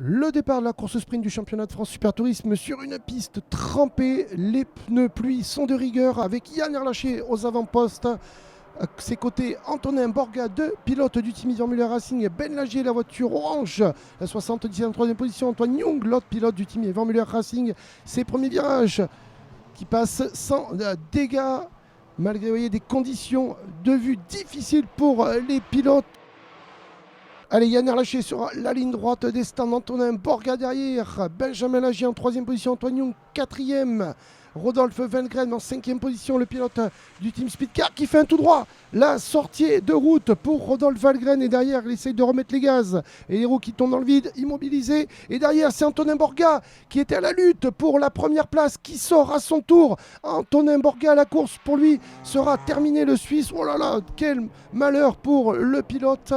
Le départ de la course sprint du championnat de France Super Tourisme sur une piste trempée. Les pneus pluie sont de rigueur avec Yann Erlaché aux avant-postes. À ses côtés, Antonin Borga, deux pilotes du team Yvan Muller Racing, Ben Lagier, la voiture orange, la 77e en troisième position, Antoine Young, l'autre pilote du team Yvan Muller Racing, ses premiers virages qui passent sans dégâts, malgré voyez, des conditions de vue difficiles pour les pilotes. Allez, Yann Erlaché sur la ligne droite des stands, Antonin Borga derrière, Benjamin Lagier en troisième position, Antoine Young quatrième, Rodolphe Vengren en cinquième position, le pilote du Team Speedcar qui fait un tout droit. La sortie de route pour Rodolphe Vengren et derrière il essaye de remettre les gaz et les roues qui tombent dans le vide, immobilisé. Et derrière c'est Antonin Borga qui était à la lutte pour la première place qui sort à son tour. Antonin Borga, la course pour lui sera terminée, le Suisse. Oh là là, quel malheur pour le pilote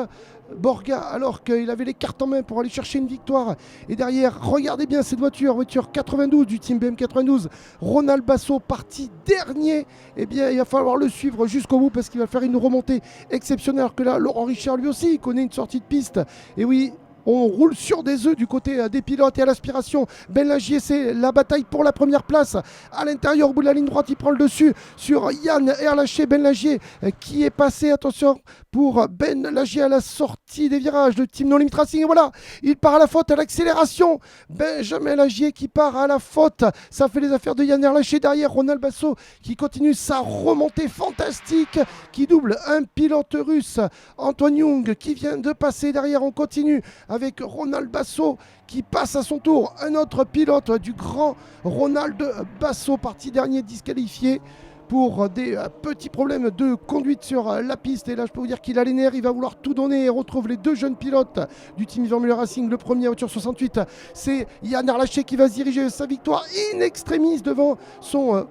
Borga, alors qu'il avait les cartes en main pour aller chercher une victoire. Et derrière, regardez bien cette voiture 92 du team BM92, Ronald Basso parti dernier. Eh bien, il va falloir le suivre jusqu'au bout parce qu'il va faire une remontée exceptionnelle. Alors que là, Laurent Richard lui aussi, il connaît une sortie de piste. Et oui, on roule sur des œufs du côté des pilotes et à l'aspiration. Ben Lagier, c'est la bataille pour la première place. À l'intérieur, au bout de la ligne droite, il prend le dessus sur Yann Erlaché. Ben Lagier qui est passé, attention, pour Ben Lagier à la sortie des virages de Team No Limit Racing. Et voilà, il part à la faute à l'accélération. Benjamin Lagier qui part à la faute. Ça fait les affaires de Yann Erlaché. Derrière, Ronald Basso qui continue sa remontée fantastique, qui double un pilote russe. Antoine Young qui vient de passer. Derrière, on continue avec Ronald Basso qui passe à son tour. Un autre pilote du grand Ronald Basso, parti dernier disqualifié pour des petits problèmes de conduite sur la piste. Et là, je peux vous dire qu'il a les nerfs, il va vouloir tout donner et retrouve les deux jeunes pilotes du team Yvan Muller Racing. Le premier à voiture 68, c'est Yann Erlaché qui va se diriger sa victoire in extremis devant son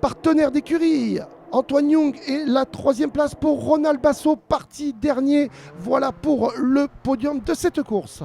partenaire d'écurie. Antoine Young et la troisième place pour Ronald Basso, parti dernier. Voilà pour le podium de cette course.